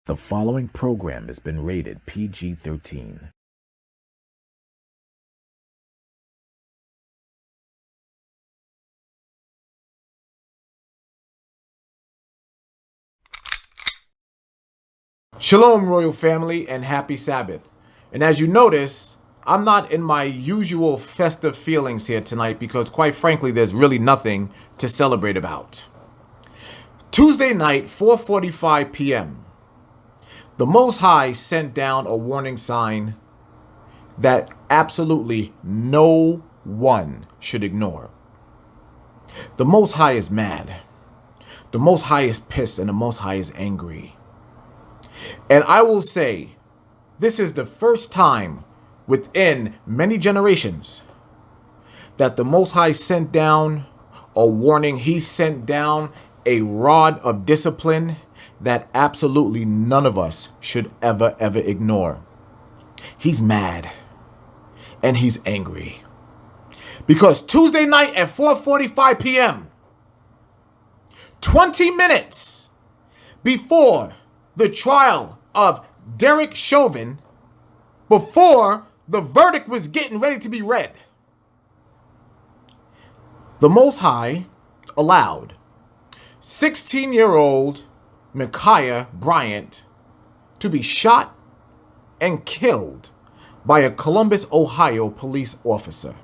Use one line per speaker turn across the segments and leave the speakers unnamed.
The following program has been rated PG-13.
Shalom, royal family, and happy Sabbath. And as you notice, I'm not in my usual festive feelings here tonight because, quite frankly, there's really nothing to celebrate about. Tuesday night, 4:45 p.m., the Most High sent down a warning sign that absolutely no one should ignore. The Most High is mad. The Most High is pissed, and the Most High is angry. And I will say, this is the first time within many generations that the Most High sent down a warning. He sent down a rod of discipline that absolutely none of us should ever ignore. He's mad and he's angry because Tuesday night at 4:45 p.m., 20 minutes before the trial of Derek Chauvin, before the verdict was getting ready to be read, the Most High allowed 16-year-old Micaiah Bryant to be shot and killed by a Columbus, Ohio police officer.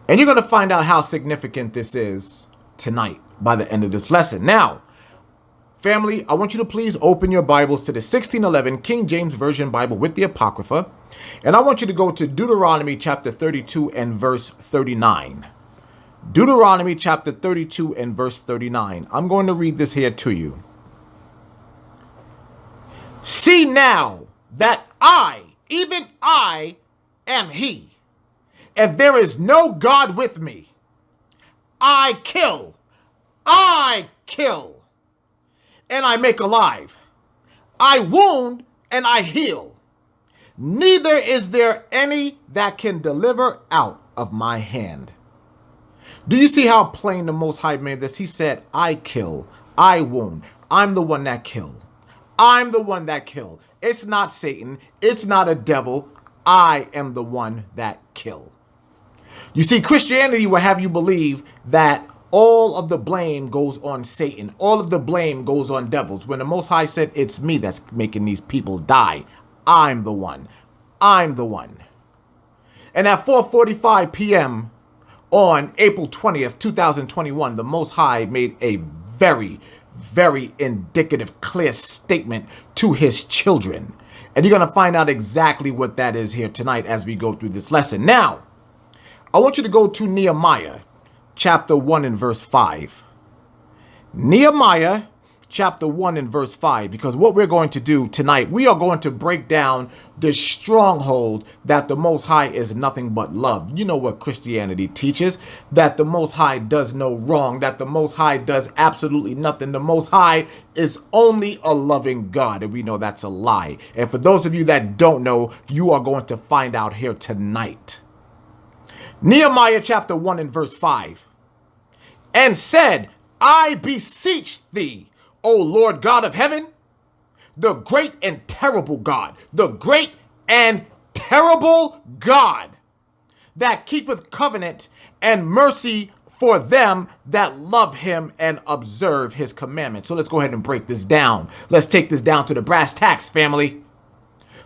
And you're going to find out how significant this is tonight by the end of this lesson. Now, family, I want you to please open your Bibles to the 1611 King James Version Bible with the Apocrypha. And I want you to go to Deuteronomy chapter 32 and verse 39. Deuteronomy chapter 32 and verse 39. I'm going to read this here to you. See now that I, even I, am he, and there is no God with me. I kill, and I make alive. I wound, and I heal. Neither is there any that can deliver out of my hand. Do you see how plain the Most High made this? He said, I kill, I wound. I'm the one that killed. I'm the one that killed. It's not Satan. It's not a devil. I am the one that killed. You see, Christianity will have you believe that all of the blame goes on Satan. All of the blame goes on devils. When the Most High said, it's me that's making these people die. I'm the one. I'm the one. And at 4:45 p.m. on April 20th, 2021, the Most High made a very indicative, clear statement to his children. And you're going to find out exactly what that is here tonight as we go through this lesson. Now, I want you to go to Nehemiah chapter 1 and verse 5. Nehemiah chapter 1 and verse 5, because what we're going to do tonight, we are going to break down the stronghold that the Most High is nothing but love. You know what Christianity teaches, that the Most High does no wrong, that the Most High does absolutely nothing. The Most High is only a loving God, and we know that's a lie. And for those of you that don't know, you are going to find out here tonight. Nehemiah chapter 1 and verse 5. And said, I beseech thee, O Lord God of heaven, the great and terrible God, the great and terrible God that keepeth covenant and mercy for them that love him and observe his commandments. So let's go ahead and break this down. Let's take this down to the brass tacks, family.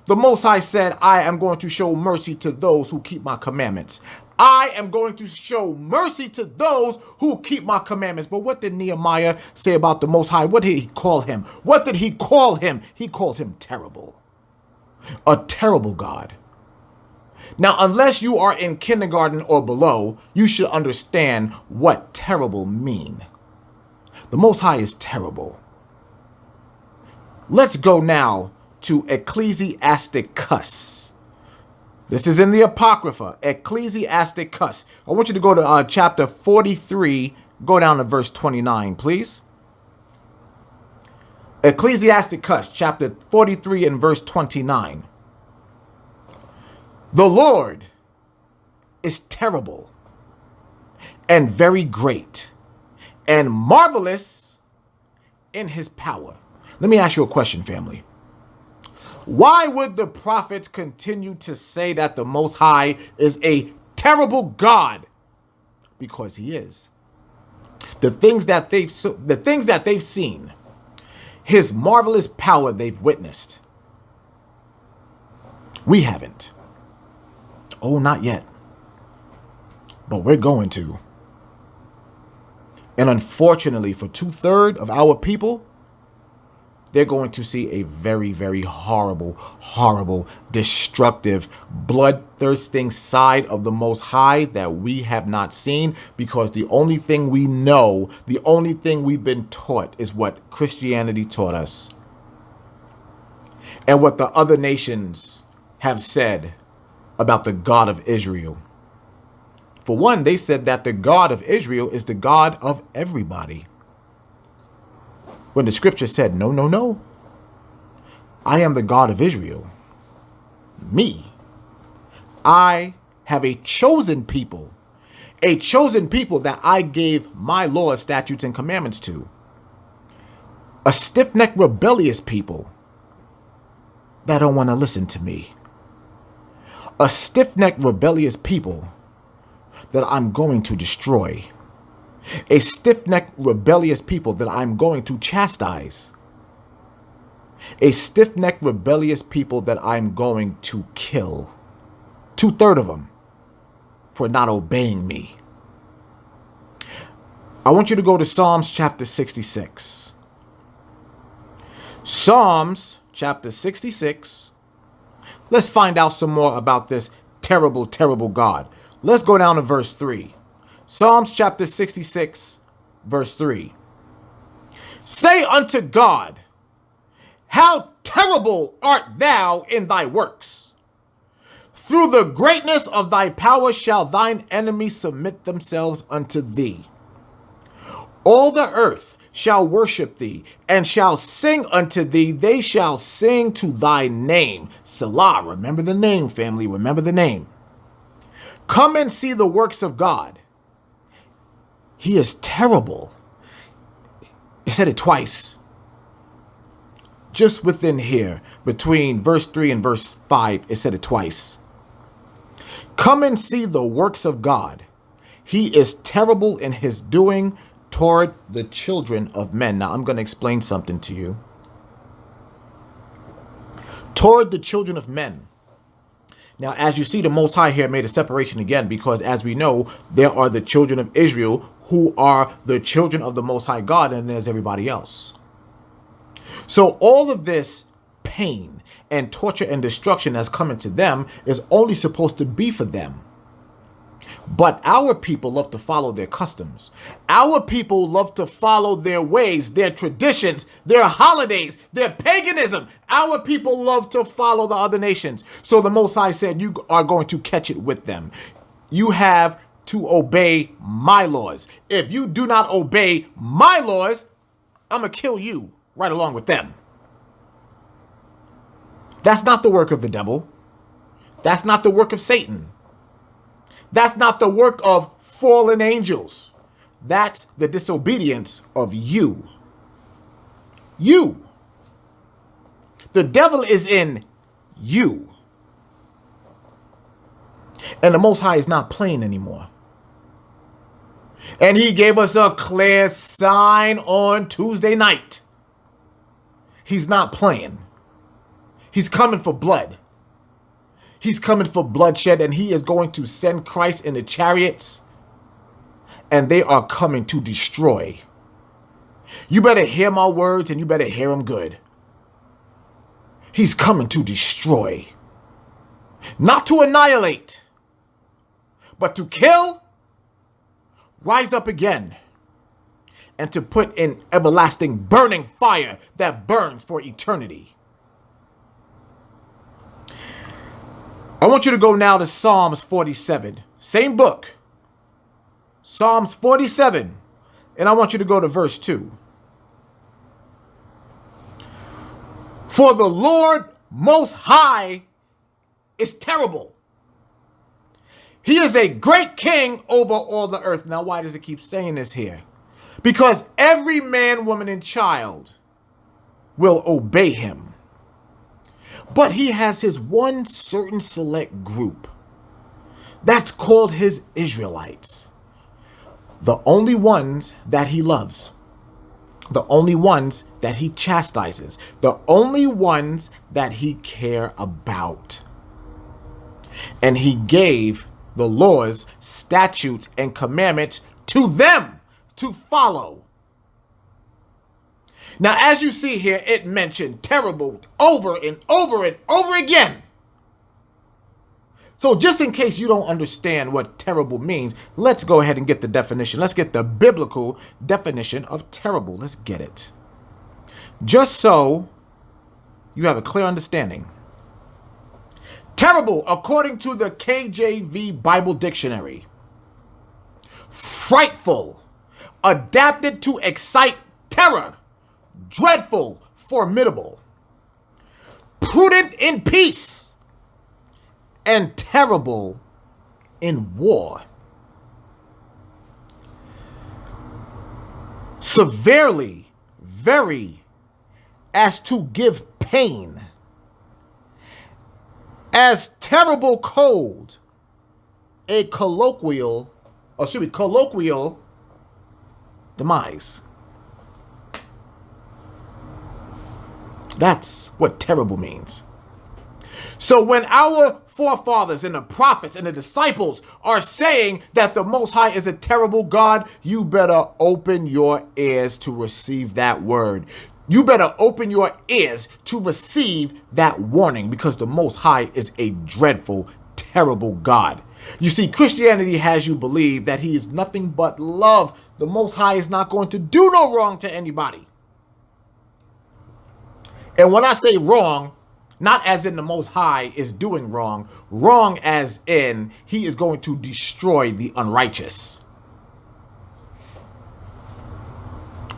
The Most High said, I am going to show mercy to those who keep my commandments. I am going to show mercy to those who keep my commandments. But what did Nehemiah say about the Most High? What did he call him? What did he call him? He called him terrible. A terrible God. Now, unless you are in kindergarten or below, you should understand what terrible mean. The Most High is terrible. Let's go now to Ecclesiastes. This is in the Apocrypha, Ecclesiastes. I want you to go to chapter 43, go down to verse 29, please. Ecclesiastes, chapter 43 and verse 29. The Lord is terrible and very great and marvelous in his power. Let me ask you a question, family. Why would the prophets continue to say that the Most High is a terrible God? Because he is. The things that they've seen, his marvelous power they've witnessed. We haven't. Oh, not yet. But we're going to. And unfortunately, for 2/3 of our people, they're going to see a very, very horrible, horrible, destructive, bloodthirsting side of the Most High that we have not seen, because the only thing we know, the only thing we've been taught is what Christianity taught us and what the other nations have said about the God of Israel. For one, they said that the God of Israel is the God of everybody. When the scripture said, no, no, no. I am the God of Israel. Me. I have a chosen people that I gave my laws, statutes, and commandments to. A stiff-necked, rebellious people that don't want to listen to me. A stiff-necked, rebellious people that I'm going to destroy. A stiff-necked, rebellious people that I'm going to chastise. A stiff-necked, rebellious people that I'm going to kill. 2/3 of them for not obeying me. I want you to go to Psalms chapter 66. Psalms chapter 66. Let's find out some more about this terrible, terrible God. Let's go down to verse 3. Psalms chapter 66, verse 3. Say unto God, how terrible art thou in thy works! Through the greatness of thy power shall thine enemies submit themselves unto thee. All the earth shall worship thee, and shall sing unto thee. They shall sing to thy name. Selah. Remember the name, family. Remember the name. Come and see the works of God. He is terrible. It said it twice. Just within here, between verse 3 and verse 5, it said it twice. Come and see the works of God. He is terrible in his doing toward the children of men. Now, I'm going to explain something to you. Toward the children of men. Now, as you see, the Most High here made a separation again, because as we know, there are the children of Israel who are the children of the Most High God, and there's everybody else. So all of this pain and torture and destruction that's coming to them is only supposed to be for them. But our people love to follow their customs. Our people love to follow their ways, their traditions, their holidays, their paganism. Our people love to follow the other nations. So the Most High said, you are going to catch it with them. You have to obey my laws. If you do not obey my laws, I'm going to kill you right along with them. That's not the work of the devil. That's not the work of Satan. That's not the work of fallen angels. That's the disobedience of you. You. The devil is in you. And the Most High is not playing anymore. And he gave us a clear sign on Tuesday night. He's not playing. He's coming for blood. He's coming for bloodshed, and he is going to send Christ in the chariots, and they are coming to destroy. You better hear my words, and you better hear them good. He's coming to destroy. Not to annihilate, but to kill, rise up again, and to put in everlasting burning fire that burns for eternity. I want you to go now to Psalms 47. Same book. Psalms 47. And I want you to go to verse 2. For the Lord Most High is terrible. He is a great king over all the earth. Now, why does it keep saying this here? Because every man, woman, and child will obey him. But he has his one certain select group. That's called his Israelites. The only ones that he loves. The only ones that he chastises. The only ones that he cares about. And he gave the laws, statutes, and commandments to them to follow. Now, as you see here, it mentioned terrible over and over and over again. So just in case you don't understand what terrible means, let's go ahead and get the definition. Let's get the biblical definition of terrible. Let's get it. Just so you have a clear understanding. Terrible, according to the KJV Bible Dictionary. Frightful, adapted to excite terror, dreadful, formidable, prudent in peace, and terrible in war. Severely, very, as to give pain. As terrible cold, a colloquial demise. That's what terrible means. So when our forefathers and the prophets and the disciples are saying that the Most High is a terrible God, you better open your ears to receive that word. You better open your ears to receive that warning, because the Most High is a dreadful, terrible God. You see, Christianity has you believe that he is nothing but love. The Most High is not going to do no wrong to anybody. And when I say wrong, not as in the Most High is doing wrong, wrong as in he is going to destroy the unrighteous.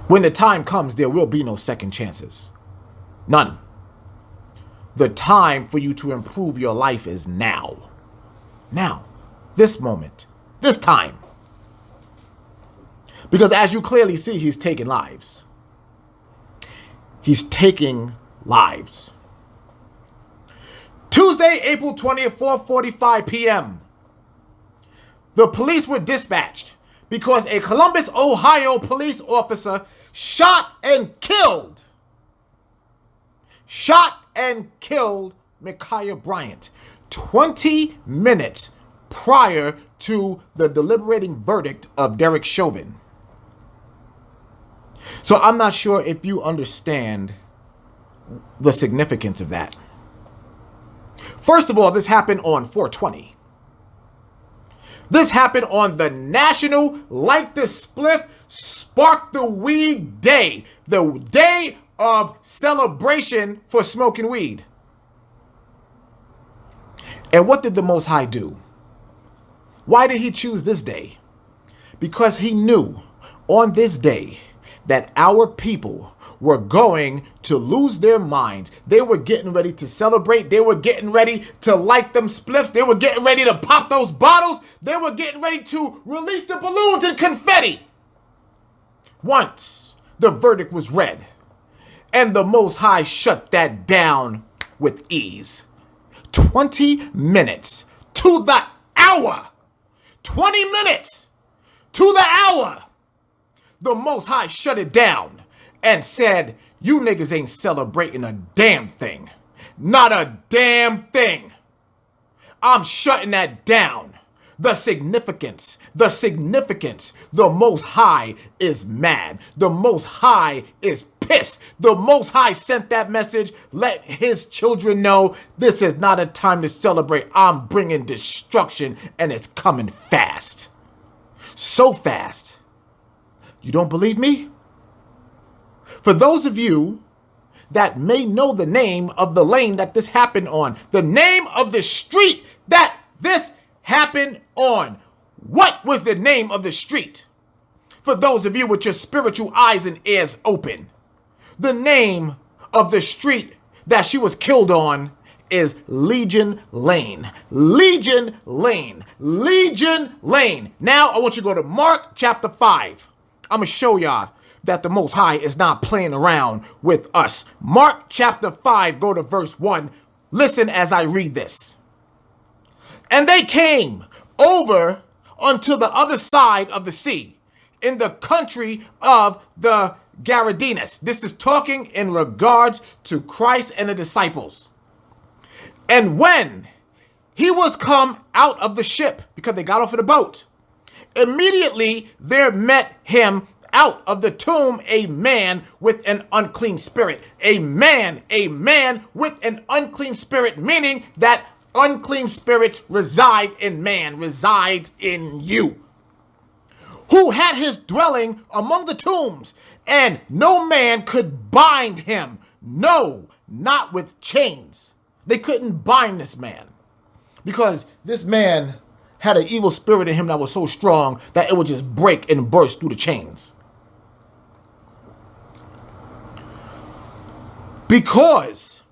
When the time comes, there will be no second chances. None. The time for you to improve your life is now. Now. This moment. This time. Because as you clearly see, he's taking lives. He's taking lives. Tuesday, April 20th, 4:45 p.m. The police were dispatched because a Columbus, Ohio police officer shot and killed Micaiah Bryant 20 minutes prior to the deliberating verdict of Derek Chauvin. So I'm not sure if you understand the significance of that. First of all, this happened on 420. This happened on the National Light the Spliff, Spark the Weed Day, the day of celebration for smoking weed. And what did the Most High do? Why did he choose this day? Because he knew on this day that our people were going to lose their minds. They were getting ready to celebrate. They were getting ready to light them spliffs. They were getting ready to pop those bottles. They were getting ready to release the balloons and confetti. Once the verdict was read, and the Most High shut that down with ease. 20 minutes to the hour. 20 minutes to the hour. The Most High shut it down and said, you niggas ain't celebrating a damn thing. Not a damn thing. I'm shutting that down. The significance. The Most High is mad. The Most High is pissed. The Most High sent that message. Let his children know this is not a time to celebrate. I'm bringing destruction, and it's coming fast. So fast. You don't believe me? For those of you that may know the name of the lane that this happened on, the name of the street that this happened on, what was the name of the street? For those of you with your spiritual eyes and ears open, the name of the street that she was killed on is Legion Lane. Legion Lane. Legion Lane. Now I want you to go to Mark chapter 5. I'm going to show y'all that the Most High is not playing around with us. Mark chapter 5, go to verse 1. Listen as I read this. And they came over unto the other side of the sea, in the country of the Gadarenes. This is talking in regards to Christ and the disciples. And when he was come out of the ship, because they got off of the boat, immediately there met him out of the tomb a man with an unclean spirit. A man with an unclean spirit, meaning that unclean spirits reside in man, resides in you, who had his dwelling among the tombs, and no man could bind him, no, not with chains. They couldn't bind this man because this man had an evil spirit in him that was so strong that it would just break and burst through the chains. Because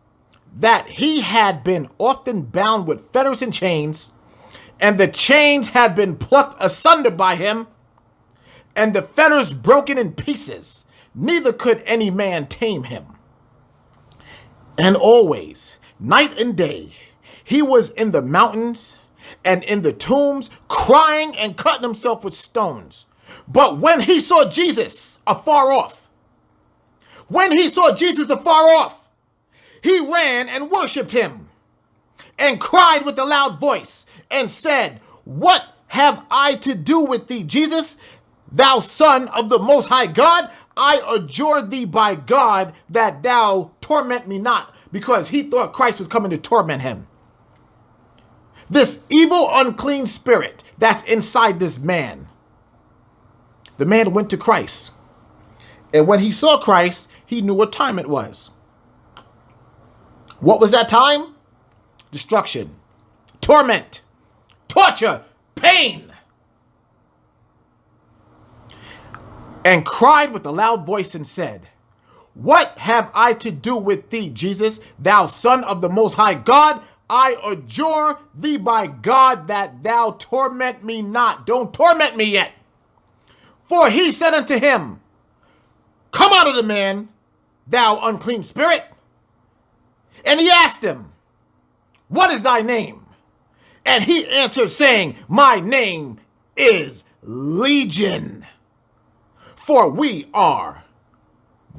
that he had been often bound with fetters and chains, and the chains had been plucked asunder by him, and the fetters broken in pieces, neither could any man tame him. And always, night and day, he was in the mountains and in the tombs, crying and cutting himself with stones. But when he saw Jesus afar off, he ran and worshipped him, and cried with a loud voice, and said, What have I to do with thee, Jesus, thou Son of the Most High God? I adjure thee by God that thou torment me not. Because he thought Christ was coming to torment him. This evil, unclean spirit that's inside this man. The man went to Christ. And when he saw Christ, he knew what time it was. What was that time? Destruction, torment, torture, pain. And cried with a loud voice and said, What have I to do with thee, Jesus, thou Son of the Most High God? I adjure thee by God that thou torment me not. Don't torment me yet. For he said unto him, Come out of the man, thou unclean spirit. And he asked him, What is thy name? And he answered, saying, My name is Legion, for we are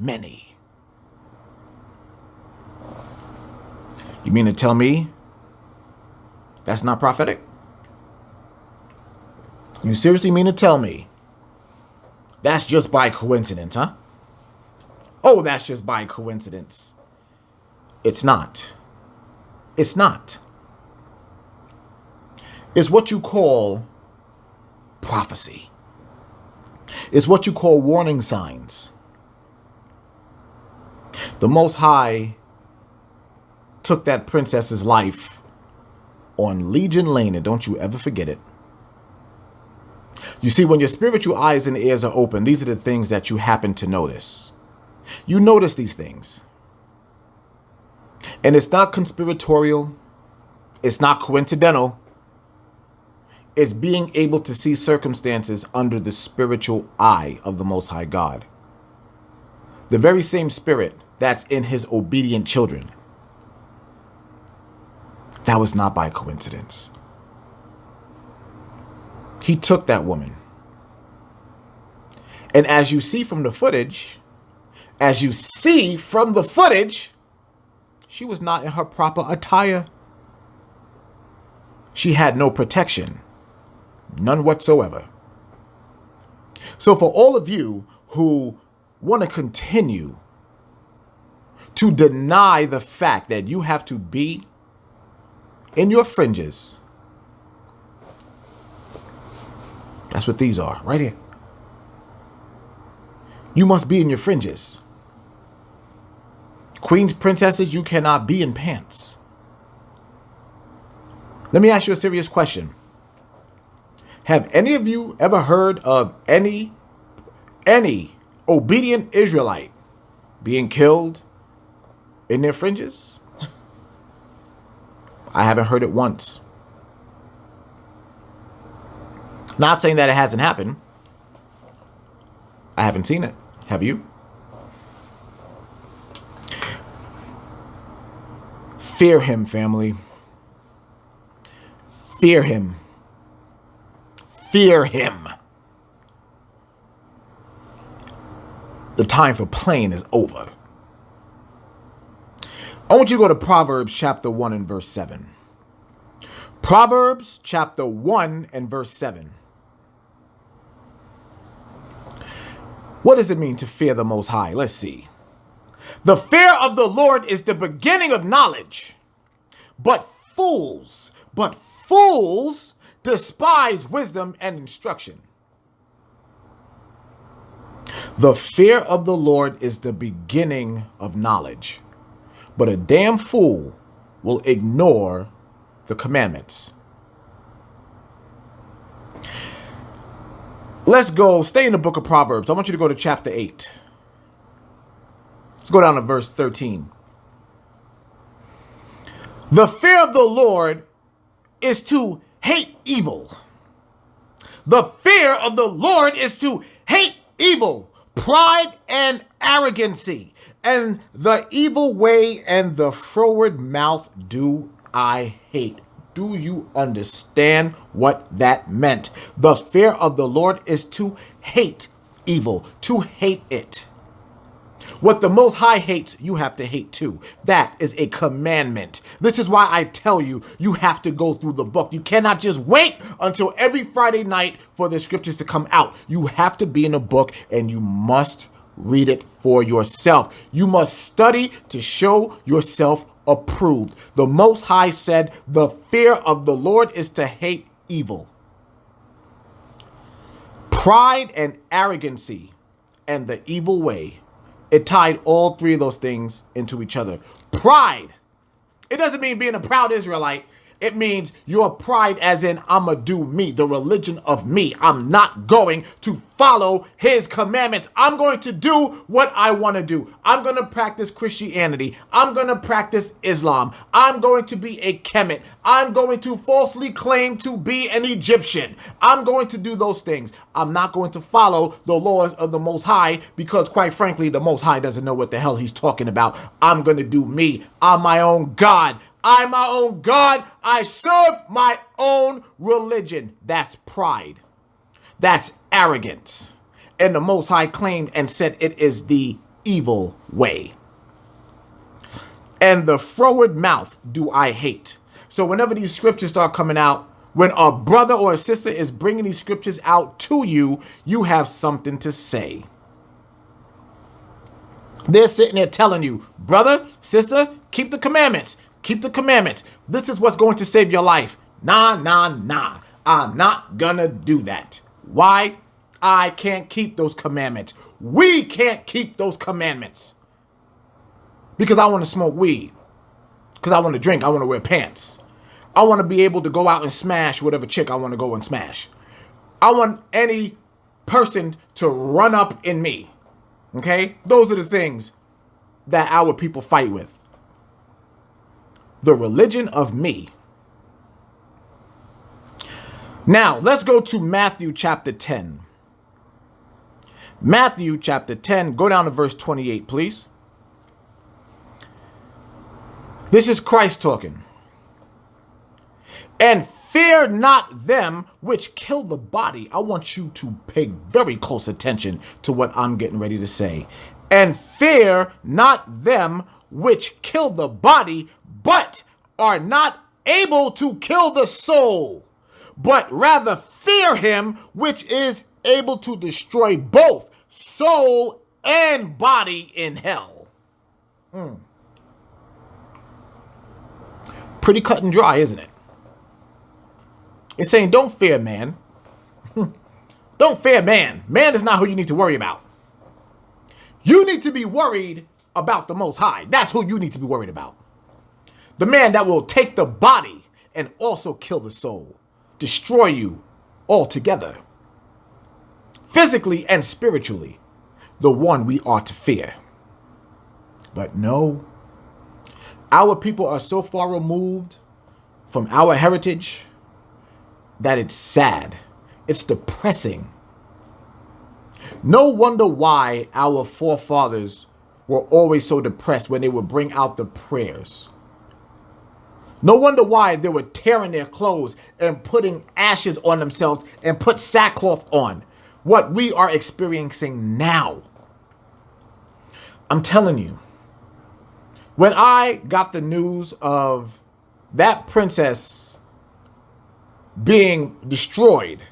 many. You mean to tell me that's not prophetic? You seriously mean to tell me that's just by coincidence, huh? Oh, that's just by coincidence. It's not. It's not. It's what you call prophecy. It's what you call warning signs. The Most High took that princess's life on Legion Lane, and don't you ever forget it. You see, when your spiritual eyes and ears are open, these are the things that you happen to notice. You notice these things. And it's not conspiratorial. It's not coincidental. It's being able to see circumstances under the spiritual eye of the Most High God. The very same spirit that's in his obedient children. That was not by coincidence. He took that woman. And as you see from the footage, she was not in her proper attire. She had no protection. None whatsoever. So for all of you who want to continue to deny the fact that you have to be in your fringes, that's what these are, right here. You must be in your fringes. Queens, princesses, you cannot be in pants. Let me ask you a serious question. Have any of you ever heard of any obedient Israelite being killed in their fringes? I haven't heard it once. Not saying that it hasn't happened. I haven't seen it. Have you? Fear him, family. Fear him. Fear him. The time for playing is over. I want you to go to Proverbs chapter 1 and verse 7. Proverbs chapter 1 and verse 7. What does it mean to fear the Most High? Let's see. The fear of the Lord is the beginning of knowledge, but fools despise wisdom and instruction. The fear of the Lord is the beginning of knowledge, but a damn fool will ignore the commandments. Let's go, stay in the book of Proverbs. I want you to go to chapter 8. Let's go down to verse 13. The fear of the Lord is to hate evil. The fear of the Lord is to hate evil, pride and arrogancy, and the evil way and the froward mouth do I hate. Do you understand what that meant? The fear of the Lord is to hate evil, to hate it. What the Most High hates, you have to hate too. That is a commandment. This is why I tell you, you have to go through the book. You cannot just wait until every Friday night for the scriptures to come out. You have to be in a book and you must read it for yourself. You must study to show yourself approved. The Most High said, the fear of the Lord is to hate evil. Pride and arrogancy and the evil way. It tied all three of those things into each other. Pride. It doesn't mean being a proud Israelite. It means your pride as in, I'ma do me, the religion of me. I'm not going to follow his commandments. I'm going to do what I want to do. I'm going to practice Christianity. I'm going to practice Islam. I'm going to be a Kemet. I'm going to falsely claim to be an Egyptian. I'm going to do those things. I'm not going to follow the laws of the Most High because, quite frankly, the Most High doesn't know what the hell he's talking about. I'm going to do me. I'm my own God. I'm my own God. I serve my own religion. That's pride. That's arrogance. And the Most High claimed and said it is the evil way. And the froward mouth do I hate. So whenever these scriptures start coming out, when a brother or a sister is bringing these scriptures out to you, you have something to say. They're sitting there telling you, brother, sister, keep the commandments. Keep the commandments. This is what's going to save your life. Nah. I'm not gonna do that. Why? I can't keep those commandments. We can't keep those commandments. Because I want to smoke weed. Because I want to drink. I want to wear pants. I want to be able to go out and smash whatever chick I want to go and smash. I want any person to run up in me. Okay? Those are the things that our people fight with. The religion of me. Now, let's go to Matthew chapter 10. Matthew chapter 10, go down to verse 28, please. This is Christ talking. And fear not them which kill the body. I want you to pay very close attention to what I'm getting ready to say. And fear not them which kill the body, but are not able to kill the soul, but rather fear him which is able to destroy both soul and body in hell. Pretty cut and dry, isn't it? It's saying don't fear man. Don't fear man. Man is not who you need to worry about. You need to be worried about the Most High. That's who you need to be worried about. The man that will take the body and also kill the soul, destroy you altogether, physically and spiritually, the one we are to fear. But no, our people are so far removed from our heritage that it's sad. It's depressing. No wonder why our forefathers were always so depressed when they would bring out the prayers. No wonder why they were tearing their clothes and putting ashes on themselves and put sackcloth on. What we are experiencing now. I'm telling you, when I got the news of that princess being destroyed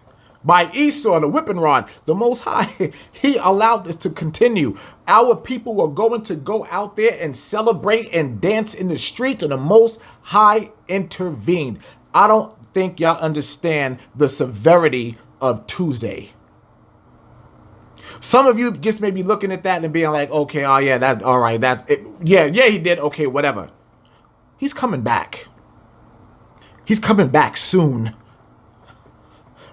by Esau, the whipping rod, the Most High, he allowed this to continue. Our people were going to go out there and celebrate and dance in the streets, and the Most High intervened. I don't think y'all understand the severity of Tuesday. Some of you just may be looking at that and being like, okay, oh yeah, that's all right. Yeah, he did. Okay, whatever. He's coming back. He's coming back soon.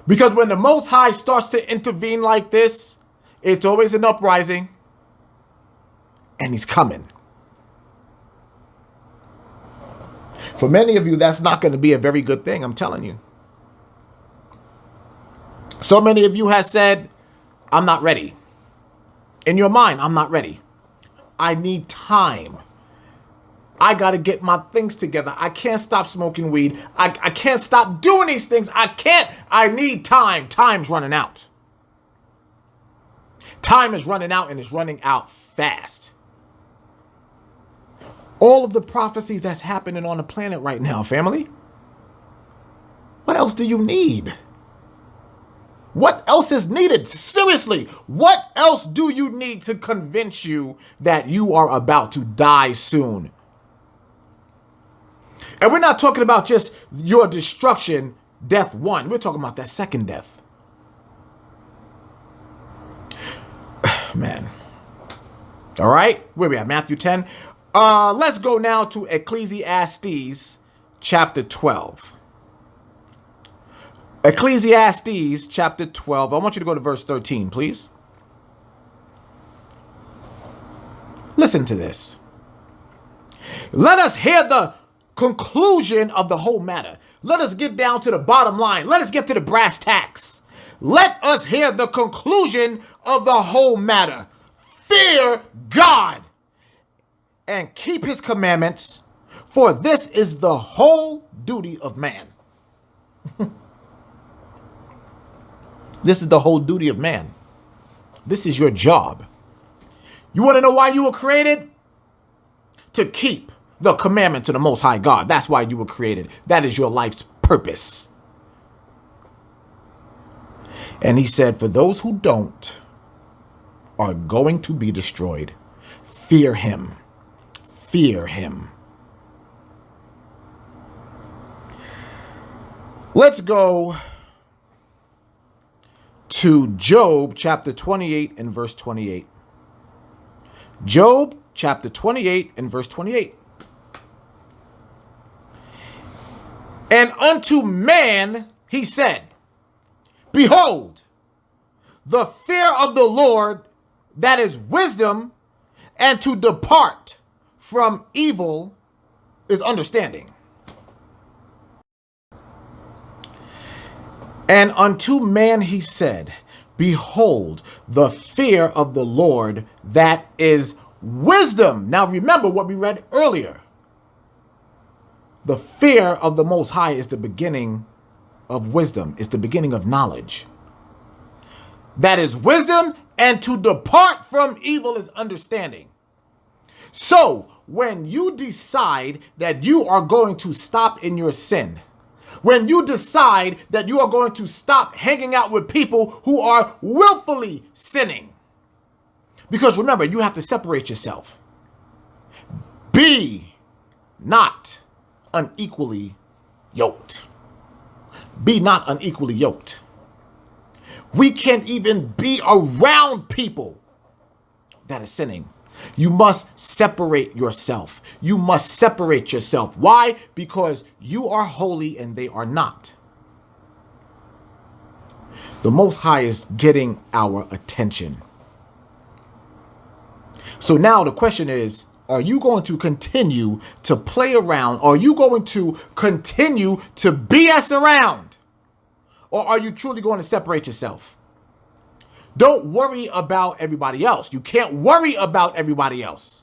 Because when the Most High starts to intervene like this, it's always an uprising. And he's coming. For many of you, that's not going to be a very good thing, I'm telling you. So many of you have said, I'm not ready. In your mind, I'm not ready. I need time. I got to get my things together. I can't stop smoking weed. I can't stop doing these things. I need time. Time's running out. Time is running out, and it's running out fast. All of the prophecies that's happening on the planet right now, family. What else do you need? What else is needed? Seriously, what else do you need to convince you that you are about to die soon? And we're not talking about just your destruction, death one. We're talking about that second death. Man. All right, where we at? Matthew 10. Let's go now to Ecclesiastes chapter 12. Ecclesiastes chapter 12. I want you to go to verse 13, please. Listen to this. Let us hear the conclusion of the whole matter. Let us get down to the bottom line. Let us get to the brass tacks. Let us hear the conclusion of the whole matter. Fear God and keep his commandments, for this is the whole duty of man. This is the whole duty of man. This is your job. You want to know why you were created? To keep the commandments of the Most High God. That's why you were created. That is your life's purpose. And he said, for those who don't are going to be destroyed. Fear him. Fear him. Let's go to Job chapter 28 and verse 28. Job chapter 28 and verse 28. And unto man he said, behold, the fear of the Lord, that is wisdom, and to depart from evil is understanding. And unto man he said, behold, the fear of the Lord, that is wisdom. Now remember what we read earlier. The fear of the Most High is the beginning of wisdom. It's the beginning of knowledge. That is wisdom, and to depart from evil is understanding. So when you decide that you are going to stop in your sin, when you decide that you are going to stop hanging out with people who are willfully sinning, because remember, you have to separate yourself. Be not unequally yoked. Be not unequally yoked. We can't even be around people that are sinning. You must separate yourself. You must separate yourself. Why? Because you are holy and they are not. The Most High is getting our attention. So now the question is, are you going to continue to play around? Are you going to continue to BS around? Or are you truly going to separate yourself? Don't worry about everybody else. You can't worry about everybody else.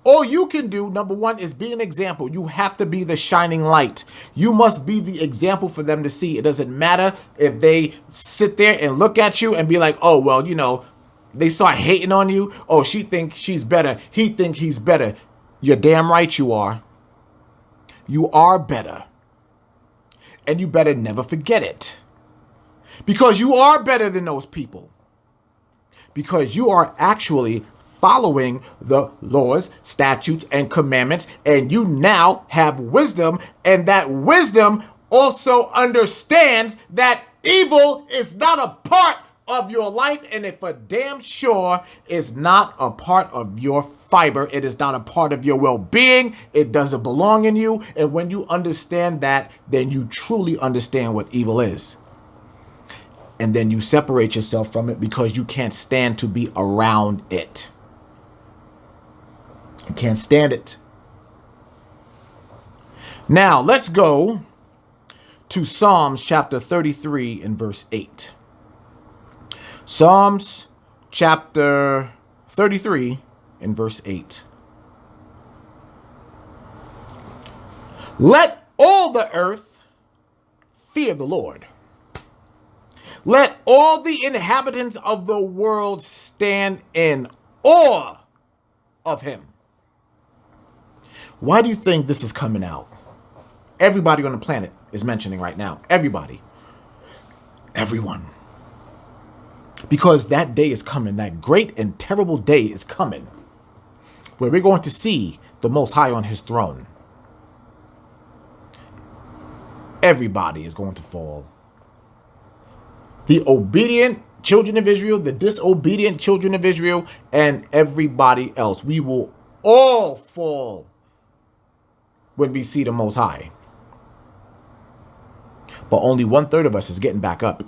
All you can do, number one, is be an example. You have to be the shining light. You must be the example for them to see. It doesn't matter if they sit there and look at you and be like, oh, well, you know, they start hating on you. Oh, she thinks she's better. He thinks he's better. You're damn right you are. You are better. And you better never forget it. Because you are better than those people. Because you are actually following the laws, statutes, and commandments, and you now have wisdom, and that wisdom also understands that evil is not a part of your life, and it for damn sure is not a part of your fiber. It is not a part of your well-being. It doesn't belong in you, and when you understand that, then you truly understand what evil is. And then you separate yourself from it because you can't stand to be around it. You can't stand it. Now, let's go to Psalms chapter 33 and verse 8. Psalms chapter 33 and verse 8. Let all the earth fear the Lord. Let all the inhabitants of the world stand in awe of him. Why do you think this is coming out? Everybody on the planet is mentioning right now. Everybody. Everyone. Because that day is coming. That great and terrible day is coming. Where we're going to see the Most High on his throne. Everybody is going to fall. The obedient children of Israel, the disobedient children of Israel, and everybody else. We will all fall when we see the Most High. But only 1/3 of us is getting back up.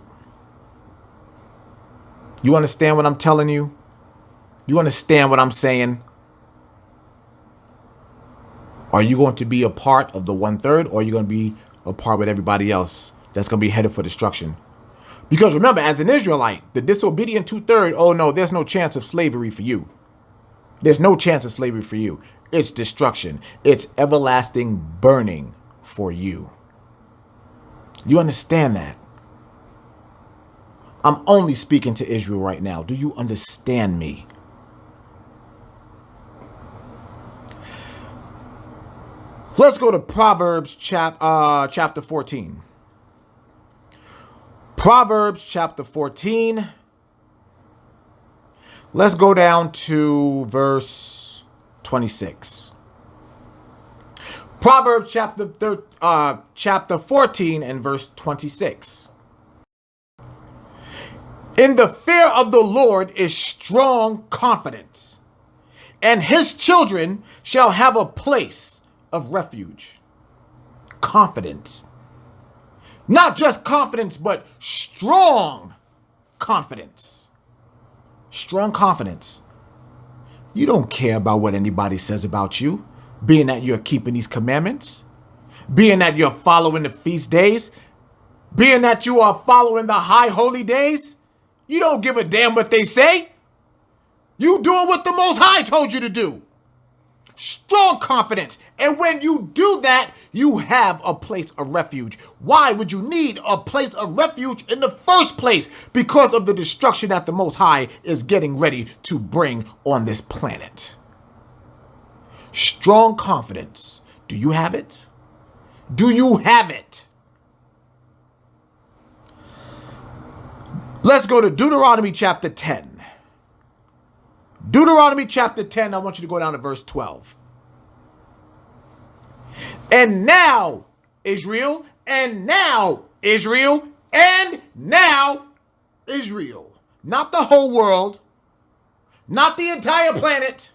You understand what I'm telling you? You understand what I'm saying? Are you going to be a part of the 1/3, or are you going to be a part with everybody else that's going to be headed for destruction? Because remember, as an Israelite, the disobedient 2/3, oh no, there's no chance of slavery for you. There's no chance of slavery for you. It's destruction. It's everlasting burning for you. You understand that? I'm only speaking to Israel right now. Do you understand me? Let's go to Proverbs chapter 14. Proverbs chapter 14. Let's go down to verse 26. Proverbs chapter 14 and verse 26. In the fear of the Lord is strong confidence, and his children shall have a place of refuge. Confidence. Not just confidence, but strong confidence. Strong confidence. You don't care about what anybody says about you, being that you're keeping these commandments, being that you're following the feast days, being that you are following the high holy days. You don't give a damn what they say. You doing what the Most High told you to do. Strong confidence. And when you do that, you have a place of refuge. Why would you need a place of refuge in the first place? Because of the destruction that the Most High is getting ready to bring on this planet. Strong confidence. Do you have it? Do you have it? Let's go to Deuteronomy chapter 10. Deuteronomy chapter 10, I want you to go down to verse 12. And now, Israel, and now, Israel, and now, Israel. Not the whole world, not the entire planet.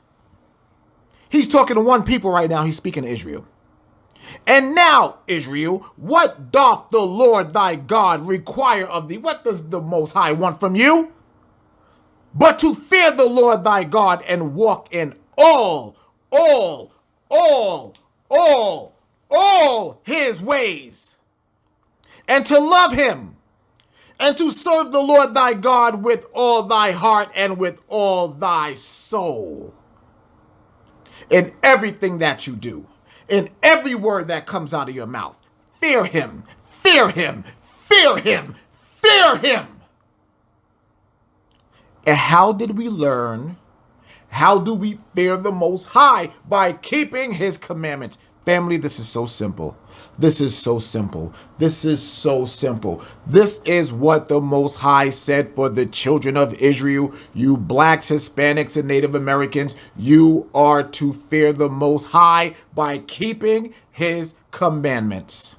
He's talking to one people right now. He's speaking to Israel. And now, Israel, what doth the Lord thy God require of thee? What does the Most High want from you? But to fear the Lord thy God and walk in all his ways, and to love him, and to serve the Lord thy God with all thy heart and with all thy soul. In everything that you do, in every word that comes out of your mouth, fear him, fear him, fear him, fear him. And how did we learn? How do we fear the Most High? By keeping his commandments. Family, this is so simple. This is so simple. This is so simple. This is what the Most High said for the children of Israel. You blacks, Hispanics, and Native Americans, you are to fear the Most High by keeping his commandments.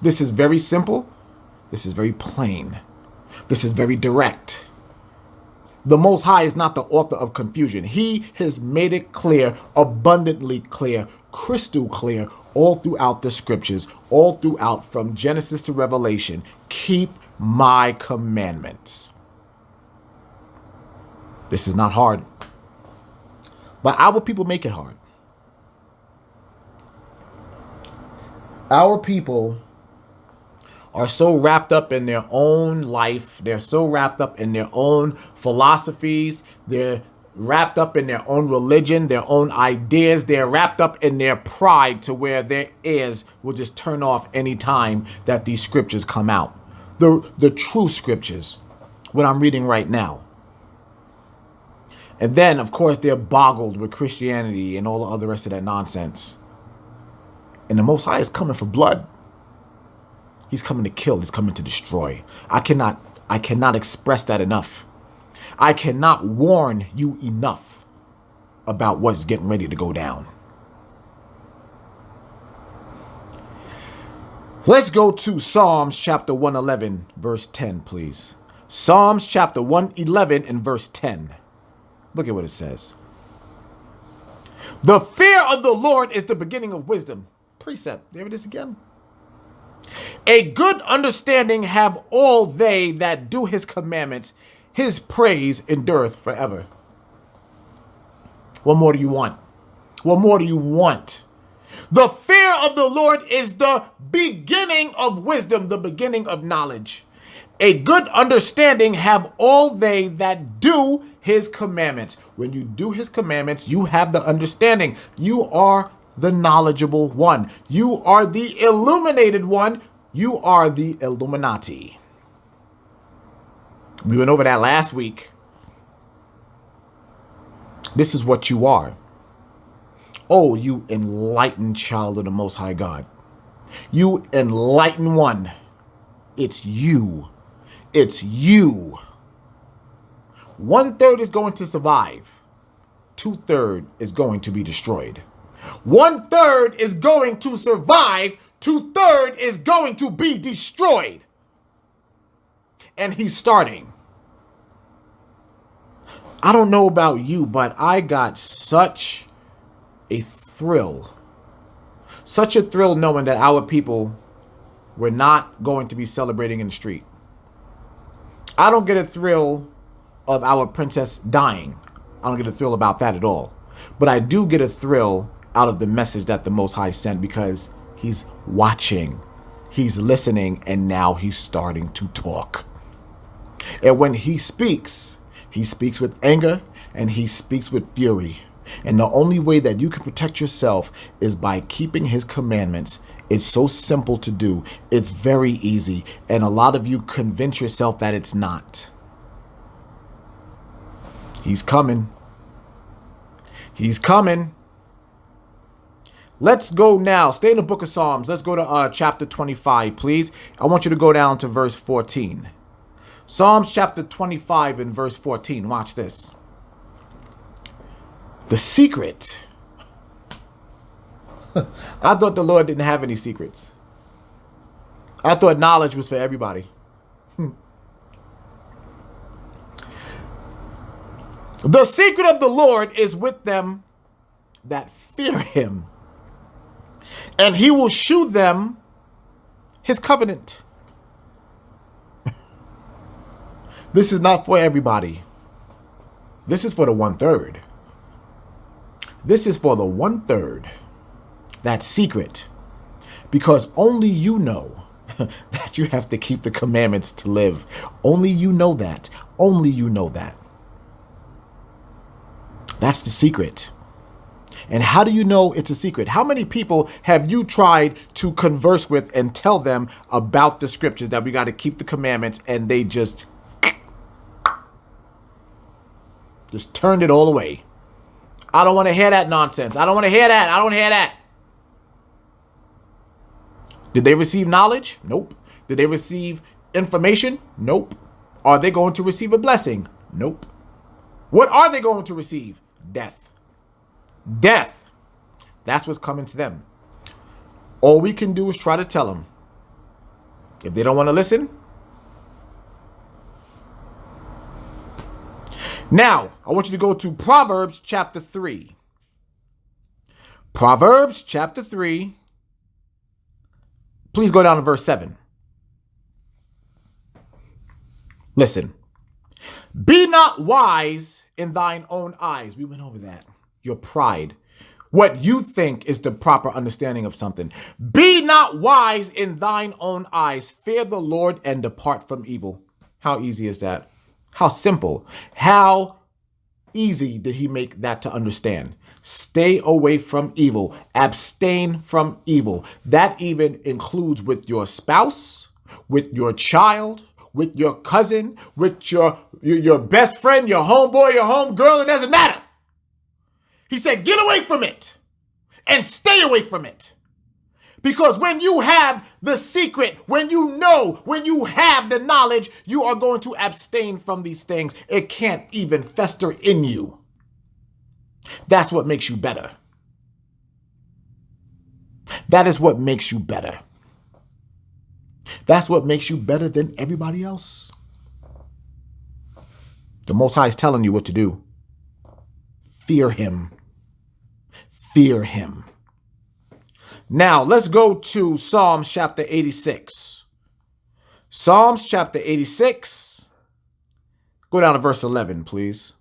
This is very simple. This is very plain. This is very direct. The Most High is not the author of confusion. He has made it clear, abundantly clear, crystal clear, all throughout the scriptures, all throughout from Genesis to Revelation. Keep my commandments. This is not hard, but our people make it hard. Our people are so wrapped up in their own life. They're so wrapped up in their own philosophies. They're wrapped up in their own religion, their own ideas. They're wrapped up in their pride to where their ears will just turn off any time that these scriptures come out. The true scriptures, what I'm reading right now. And then, of course, they're boggled with Christianity and all the other rest of that nonsense. And the Most High is coming for blood. He's coming to kill. He's coming to destroy. I cannot express that enough. I cannot warn you enough about what's getting ready to go down. Let's go to Psalms chapter 111, verse 10, please. Psalms chapter 111 and verse 10. Look at what it says. The fear of the Lord is the beginning of wisdom. Precept. There it is again. A good understanding have all they that do his commandments. His praise endureth forever. What more do you want? What more do you want? The fear of the Lord is the beginning of wisdom, the beginning of knowledge. A good understanding have all they that do his commandments. When you do his commandments, you have the understanding. You are the knowledgeable one. You are the illuminated one. You are the Illuminati. We went over that last week. This is what you are. Oh, you enlightened child of the Most High God. You enlightened one. It's you. It's you. 1/3 is going to survive. 2/3 is going to be destroyed. 1/3 is going to survive. 2/3 is going to be destroyed. And he's starting. I don't know about you, but I got such a thrill. Such a thrill knowing that our people were not going to be celebrating in the street. I don't get a thrill of our princess dying. I don't get a thrill about that at all. But I do get a thrill out of the message that the Most High sent because he's watching, he's listening, and now he's starting to talk. And when he speaks with anger and he speaks with fury. And the only way that you can protect yourself is by keeping his commandments. It's so simple to do. It's very easy. And a lot of you convince yourself that it's not. He's coming. He's coming. Let's go now. Stay in the book of Psalms. Let's go to chapter 25, please. I want you to go down to verse 14. Psalms chapter 25 and verse 14. Watch this. The secret. I thought the Lord didn't have any secrets. I thought knowledge was for everybody. The secret of the Lord is with them that fear him, and he will shew them his covenant. This is not for everybody. This is for the 1/3. This is for the 1/3. That's secret. Because only you know, that you have to keep the commandments to live. Only you know that. Only you know that. That's the secret. And how do you know it's a secret? How many people have you tried to converse with and tell them about the scriptures that we got to keep the commandments, and they just turned it all away? I don't want to hear that nonsense. I don't want to hear that. I don't hear that. Did they receive knowledge? Nope. Did they receive information? Nope. Are they going to receive a blessing? Nope. What are they going to receive? Death. Death. That's what's coming to them. All we can do is try to tell them. If they don't want to listen. Now, I want you to go to Proverbs chapter 3. Proverbs chapter 3. Please go down to verse 7. Listen. Be not wise in thine own eyes. We went over that. Your pride. What you think is the proper understanding of something. Be not wise in thine own eyes. Fear the Lord and depart from evil. How easy is that? How simple. How easy did he make that to understand? Stay away from evil. Abstain from evil. That even includes with your spouse, with your child, with your cousin, with your best friend, your homeboy, your homegirl. It doesn't matter. He said, get away from it and stay away from it. Because when you have the secret, when you know, when you have the knowledge, you are going to abstain from these things. It can't even fester in you. That's what makes you better. That is what makes you better. That's what makes you better than everybody else. The Most High is telling you what to do. Fear him. Fear him. Now, let's go to Psalms chapter 86. Psalms chapter 86. Go down to verse 11, please.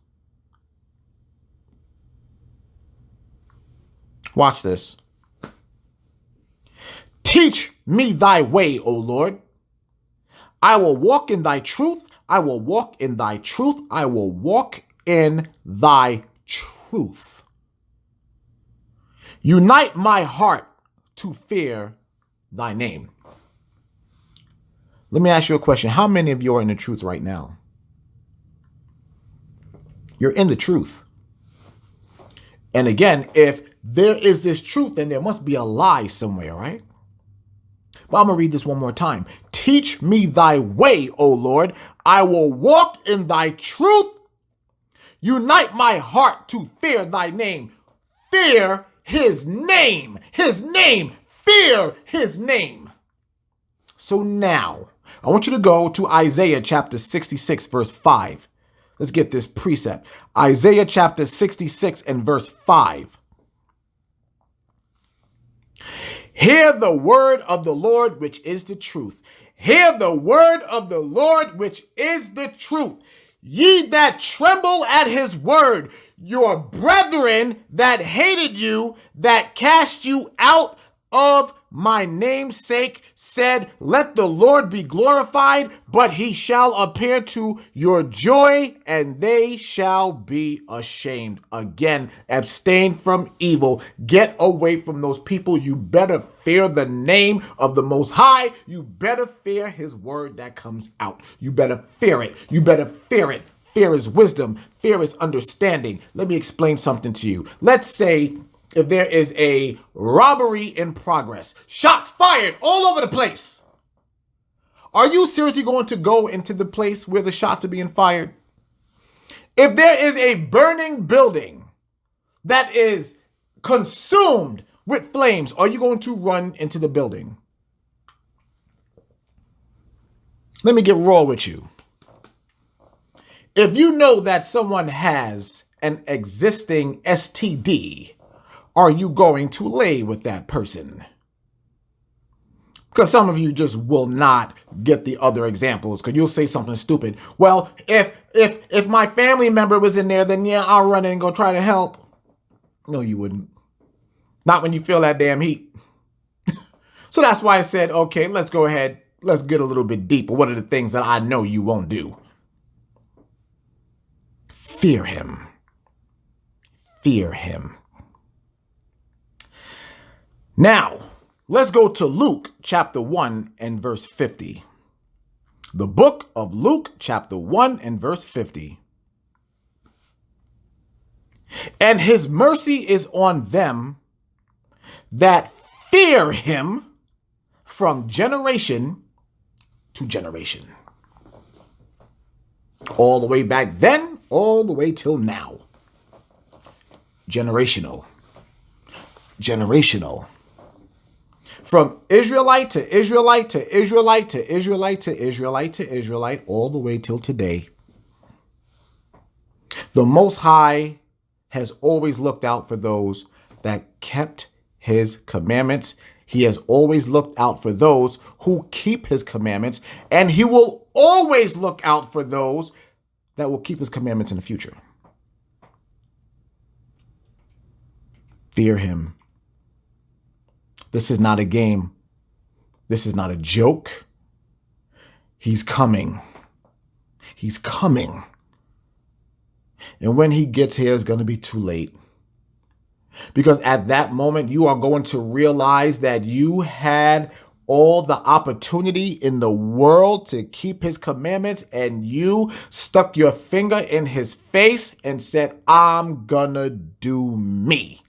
Watch this. Teach me thy way, O Lord. I will walk in thy truth. I will walk in thy truth. I will walk in thy truth. Unite my heart to fear thy name. Let me ask you a question. How many of you are in the truth right now? You're in the truth. And again, if there is this truth, then there must be a lie somewhere, right? But I'm going to read this one more time. Teach me thy way, O Lord. I will walk in thy truth. Unite my heart to fear thy name. Fear his name. His name. Fear his name. So now, I want you to go to Isaiah chapter 66, verse 5. Let's get this precept. Isaiah chapter 66 and verse 5. Hear the word of the Lord, which is the truth. Hear the word of the Lord, which is the truth. Ye that tremble at his word, your brethren that hated you, that cast you out of my name's sake, said, let the Lord be glorified, but he shall appear to your joy, and they shall be ashamed. Again, abstain from evil. Get away from those people. You better fear the name of the Most High. You better fear his word that comes out. You better fear it. You better fear it. Fear is wisdom. Fear is understanding. Let me explain something to you. Let's say if there is a robbery in progress, shots fired all over the place. Are you seriously going to go into the place where the shots are being fired? If there is a burning building that is consumed with flames, are you going to run into the building? Let me get raw with you. If you know that someone has an existing STD, are you going to lay with that person? Because some of you just will not get the other examples, because you'll say something stupid. Well, if my family member was in there, then yeah, I'll run in and go try to help. No, you wouldn't. Not when you feel that damn heat. So that's why I said, okay, let's go ahead. Let's get a little bit deeper. What are the things that I know you won't do? Fear him. Fear him. Now, let's go to Luke chapter 1 and verse 50. The book of Luke chapter 1 and verse 50. And his mercy is on them that fear him from generation to generation. All the way back then, all the way till now. Generational. Generational. From Israelite to Israelite to Israelite to Israelite to Israelite to Israelite, all the way till today. The Most High has always looked out for those that kept his commandments. He has always looked out for those who keep his commandments, and he will always look out for those that will keep his commandments in the future. Fear him. This is not a game. This is not a joke. He's coming. He's coming. And when he gets here, it's going to be too late. Because at that moment, you are going to realize that you had all the opportunity in the world to keep his commandments, and you stuck your finger in his face and said, I'm gonna do me.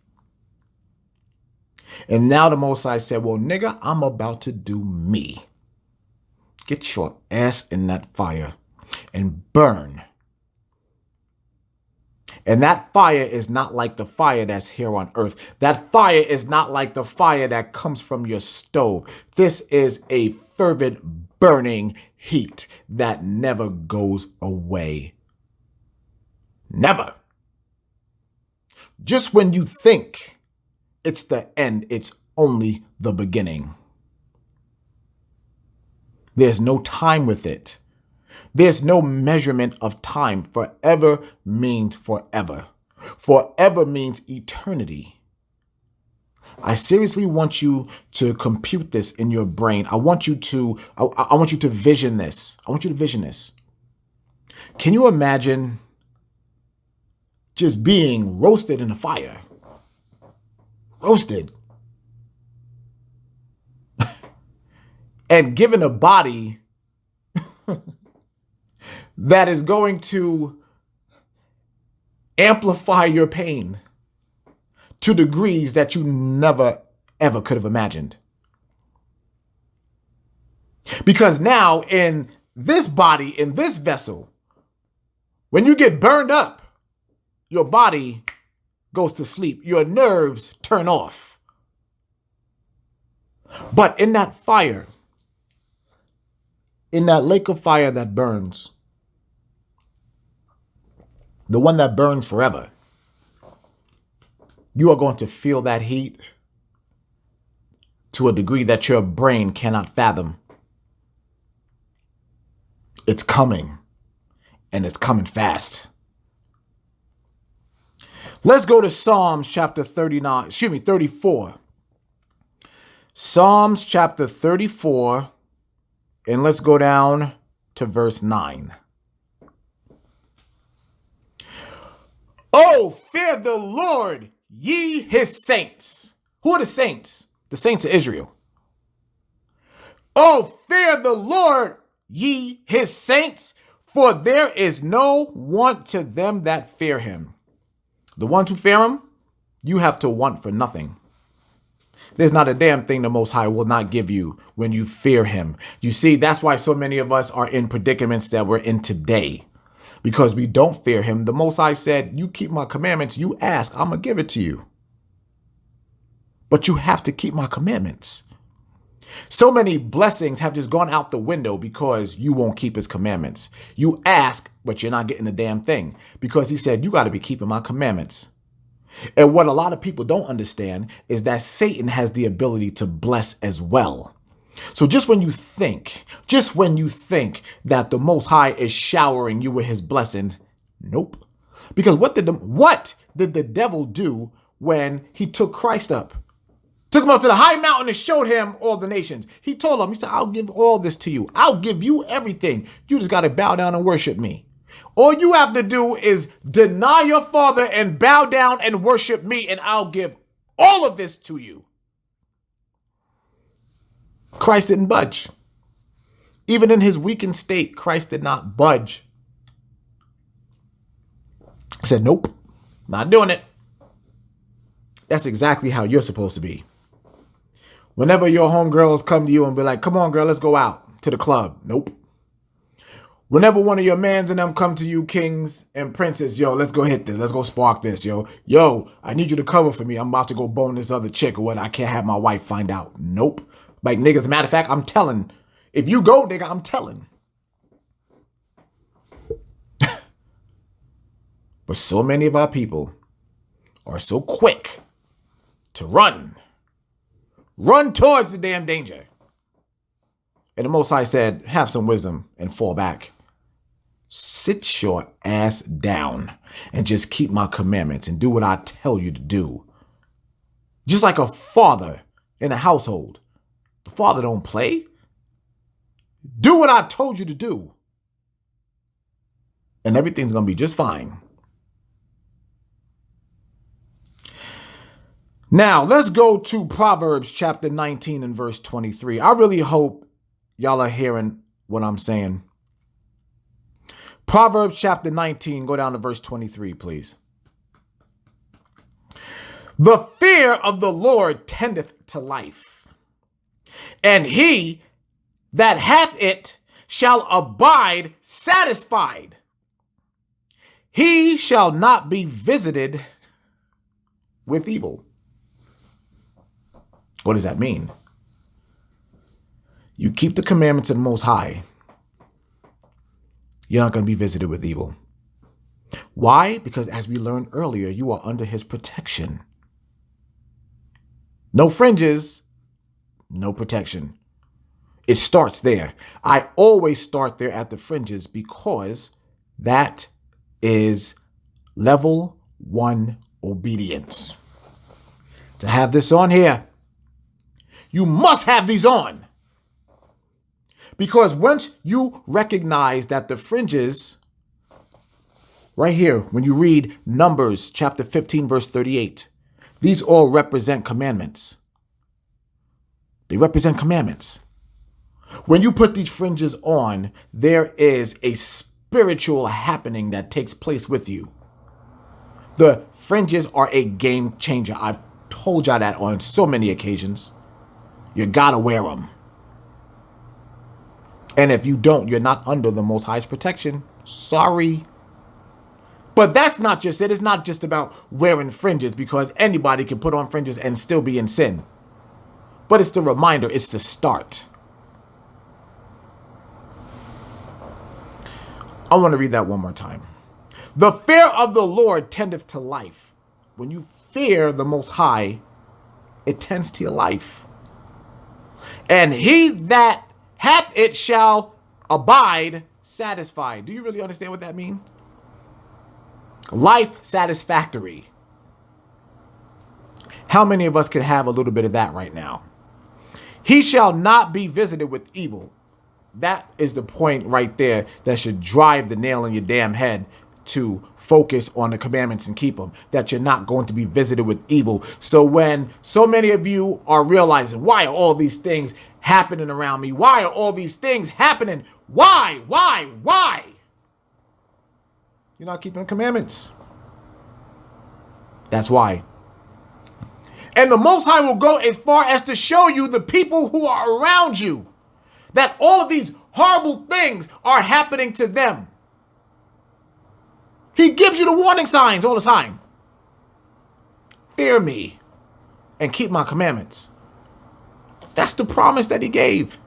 And now the Most High said, well, nigga, I'm about to do me. Get your ass in that fire and burn. And that fire is not like the fire that's here on earth. That fire is not like the fire that comes from your stove. This is a fervent burning heat that never goes away. Never. Just when you think it's the end, it's only the beginning. There's no time with it. There's no measurement of time. Forever means forever. Forever means eternity. I seriously want you to compute this in your brain. I want you to vision this. I want you to vision this. Can you imagine just being roasted in a fire? Roasted. And given a body that is going to amplify your pain to degrees that you never, ever could have imagined. Because now in this body, in this vessel, when you get burned up, your body goes to sleep. Your nerves turn off. But in that fire, in that lake of fire that burns, the one that burns forever, you are going to feel that heat to a degree that your brain cannot fathom. It's coming, and it's coming fast. Let's go to Psalms chapter 34. Psalms chapter 34, and let's go down to verse 9. Oh, fear the Lord, ye his saints. Who are the saints? The saints of Israel. Oh, fear the Lord, ye his saints, for there is no want to them that fear him. The ones who fear him, you have to want for nothing. There's not a damn thing the Most High will not give you when you fear him. You see, that's why so many of us are in predicaments that we're in today. Because we don't fear him. The Most High said, you keep my commandments, you ask, I'm going to give it to you. But you have to keep my commandments. So many blessings have just gone out the window because you won't keep his commandments. You ask, but you're not getting the damn thing because he said, you got to be keeping my commandments. And what a lot of people don't understand is that Satan has the ability to bless as well. So just when you think that the Most High is showering you with his blessing, nope. Because what did the devil do when he took Christ up? Took him up to the high mountain and showed him all the nations. He told him, he said, I'll give all this to you. I'll give you everything. You just got to bow down and worship me. All you have to do is deny your father and bow down and worship me, and I'll give all of this to you. Christ didn't budge. Even in his weakened state, Christ did not budge. He said, nope, not doing it. That's exactly how you're supposed to be. Whenever your homegirls come to you and be like, come on, girl, let's go out to the club. Nope. Whenever one of your mans and them come to you, kings and princes, yo, let's go hit this. Let's go spark this, yo. Yo, I need you to cover for me. I'm about to go bone this other chick or what. I can't have my wife find out. Nope. Like, niggas, matter of fact, I'm telling. If you go, nigga, I'm telling. But so many of our people are so quick to run towards the damn danger. And the Most High said, have some wisdom and fall back. Sit your ass down and just keep my commandments and do what I tell you to do. Just like a father in a household. The father don't play. Do what I told you to do. And everything's going to be just fine. Now, let's go to Proverbs chapter 19 and verse 23. I really hope y'all are hearing what I'm saying. Proverbs chapter 19, go down to verse 23, please. The fear of the Lord tendeth to life, and he that hath it shall abide satisfied. He shall not be visited with evil. What does that mean? You keep the commandments of the Most High, you're not going to be visited with evil. Why? Because as we learned earlier, you are under his protection. No fringes, no protection. It starts there. I always start there at the fringes because that is level 1 obedience. To have this on here, you must have these on. Because once you recognize that the fringes, right here, when you read Numbers chapter 15, verse 38, these all represent commandments. They represent commandments. When you put these fringes on, there is a spiritual happening that takes place with you. The fringes are a game changer. I've told y'all that on so many occasions. You gotta wear them. And if you don't, you're not under the Most High's protection. Sorry. But that's not just it. It's not just about wearing fringes, because anybody can put on fringes and still be in sin. But it's the reminder. It's the start. I want to read that one more time. The fear of the Lord tendeth to life. When you fear the Most High, it tends to your life. And he that hath it shall abide satisfied. Do you really understand what that means? Life satisfactory. How many of us can have a little bit of that right now? He shall not be visited with evil. That is the point right there that should drive the nail in your damn head to focus on the commandments and keep them, that you're not going to be visited with evil. So when so many of you are realizing, why are all these things happening around me? Why are all these things happening? Why? You're not keeping the commandments. That's why. And the Most High will go as far as to show you the people who are around you that all of these horrible things are happening to them. He gives you the warning signs all the time. Fear me and keep my commandments. That's the promise that he gave.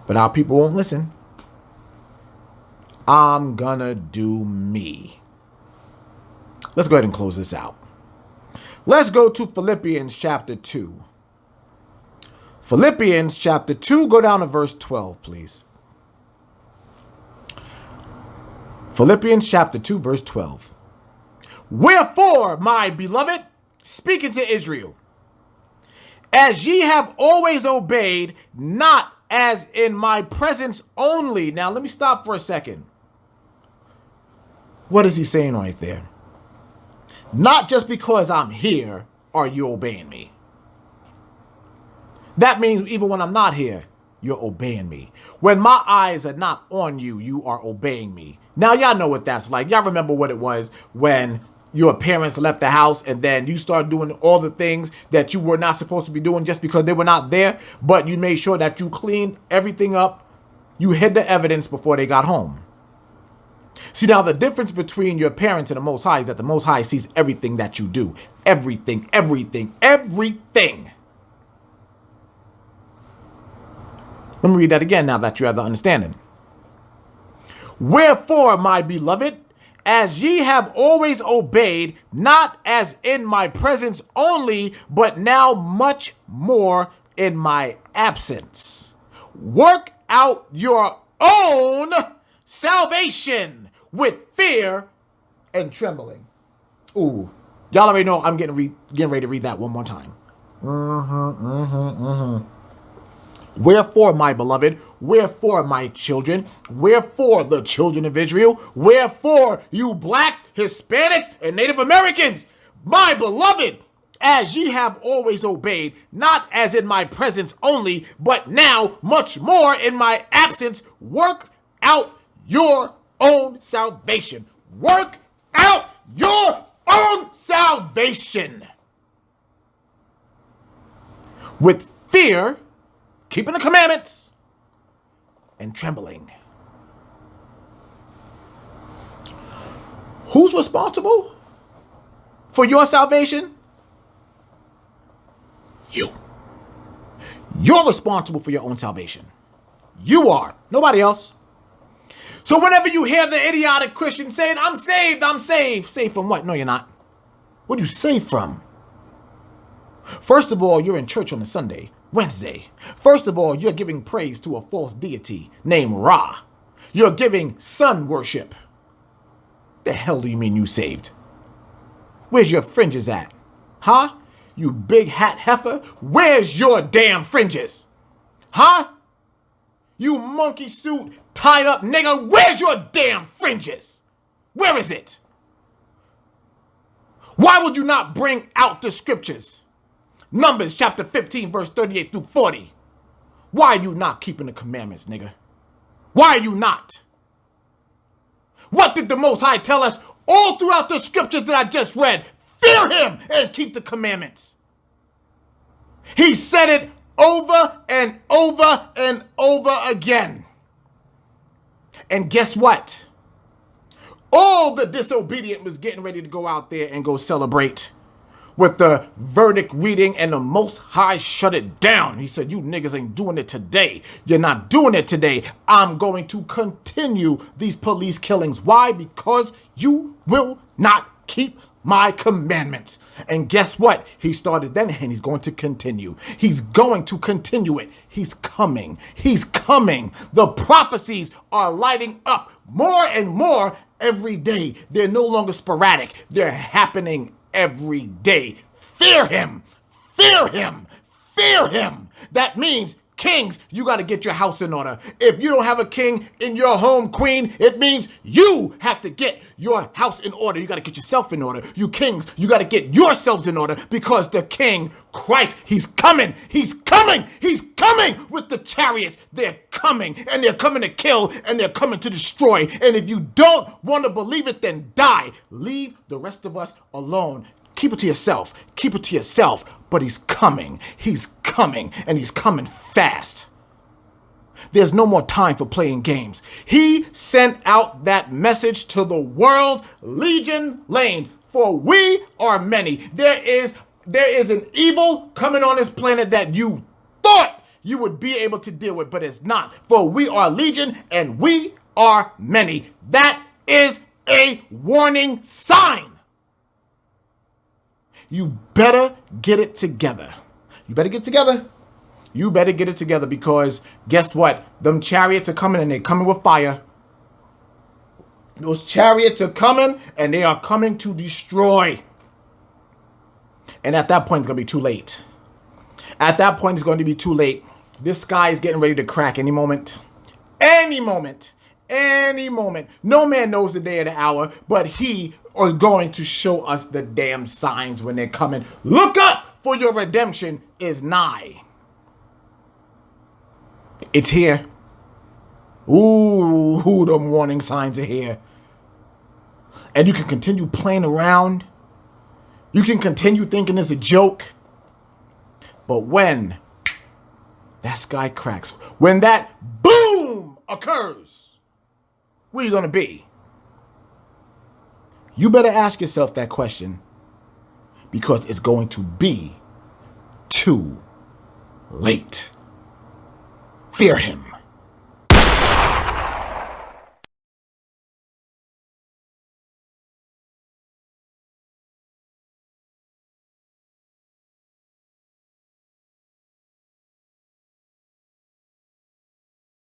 But our people won't listen. I'm gonna do me. Let's go ahead and close this out. Let's go to Philippians chapter 2. Philippians chapter 2, go down to verse 12, please. Philippians chapter 2, verse 12. Wherefore, my beloved, speaking to Israel, as ye have always obeyed, not as in my presence only. Now, let me stop for a second. What is he saying right there? Not just because I'm here are you obeying me. That means even when I'm not here, you're obeying me. When my eyes are not on you, you are obeying me. Now, y'all know what that's like. Y'all remember what it was when your parents left the house and then you started doing all the things that you were not supposed to be doing just because they were not there, but you made sure that you cleaned everything up. You hid the evidence before they got home. See, now the difference between your parents and the Most High is that the Most High sees everything that you do. Everything, everything, everything. Let me read that again now that you have the understanding. Wherefore, my beloved, as ye have always obeyed, not as in my presence only, but now much more in my absence, work out your own salvation with fear and trembling. Ooh, y'all already know I'm getting ready to read that one more time. Wherefore, my beloved, wherefore, my children, wherefore the children of Israel, wherefore you blacks, Hispanics, and Native Americans, my beloved, as ye have always obeyed, not as in my presence only, but now much more in my absence, work out your own salvation. Work out your own salvation. With fear, keeping the commandments, and trembling. Who's responsible for your salvation? You. You're responsible for your own salvation. You are. Nobody else. So whenever you hear the idiotic Christian saying, I'm saved, I'm saved. Saved from what? No, you're not. What are you saved from? First of all, you're in church on a Sunday. Wednesday. First of all, you're giving praise to a false deity named Ra. You're giving sun worship. The hell do you mean you saved? Where's your fringes at? Huh? You big hat heifer? Where's your damn fringes? Huh? You monkey suit tied up nigga, where's your damn fringes? Where is it? Why would you not bring out the scriptures? Numbers chapter 15, verse 38 through 40. Why are you not keeping the commandments, nigga? Why are you not? What did the Most High tell us all throughout the scriptures that I just read? Fear him and keep the commandments. He said it over and over and over again. And guess what? All the disobedient was getting ready to go out there and go celebrate with the verdict reading, and the Most High shut it down. He said, you niggas ain't doing it today. You're not doing it today. I'm going to continue these police killings. Why? Because you will not keep my commandments. And guess what? He started then and he's going to continue. He's going to continue it. He's coming. He's coming. The prophecies are lighting up more and more every day. They're no longer sporadic. They're happening every day. Fear him. Fear him. Fear him. That means, kings, you got to get your house in order. If you don't have a king in your home, queen, it means you have to get your house in order. You got to get yourself in order. You kings, you got to get yourselves in order, because the King, Christ, he's coming. He's coming. He's coming with the chariots. They're coming, and they're coming to kill, and they're coming to destroy. And if you don't want to believe it, then die. Leave the rest of us alone. Keep it to yourself. Keep it to yourself. But he's coming. He's coming. And he's coming fast. There's no more time for playing games. He sent out that message to the world. Legion Lane. For we are many. There is an evil coming on this planet that you thought you would be able to deal with, but it's not. For we are legion and we are many. That is a warning sign. You better get it together. You better get it together. You better get it together, because guess what? Them chariots are coming, and they're coming with fire. Those chariots are coming, and they are coming to destroy. And at that point, it's going to be too late. At that point, it's going to be too late. This sky is getting ready to crack any moment. Any moment. Any moment. No man knows the day or the hour, but he is going to show us the damn signs when they're coming. Look up, for your redemption is nigh. It's here. Ooh, the warning signs are here. And you can continue playing around. You can continue thinking it's a joke. But when that sky cracks, when that boom occurs, where are you going to be? You better ask yourself that question, because it's going to be too late. Fear him.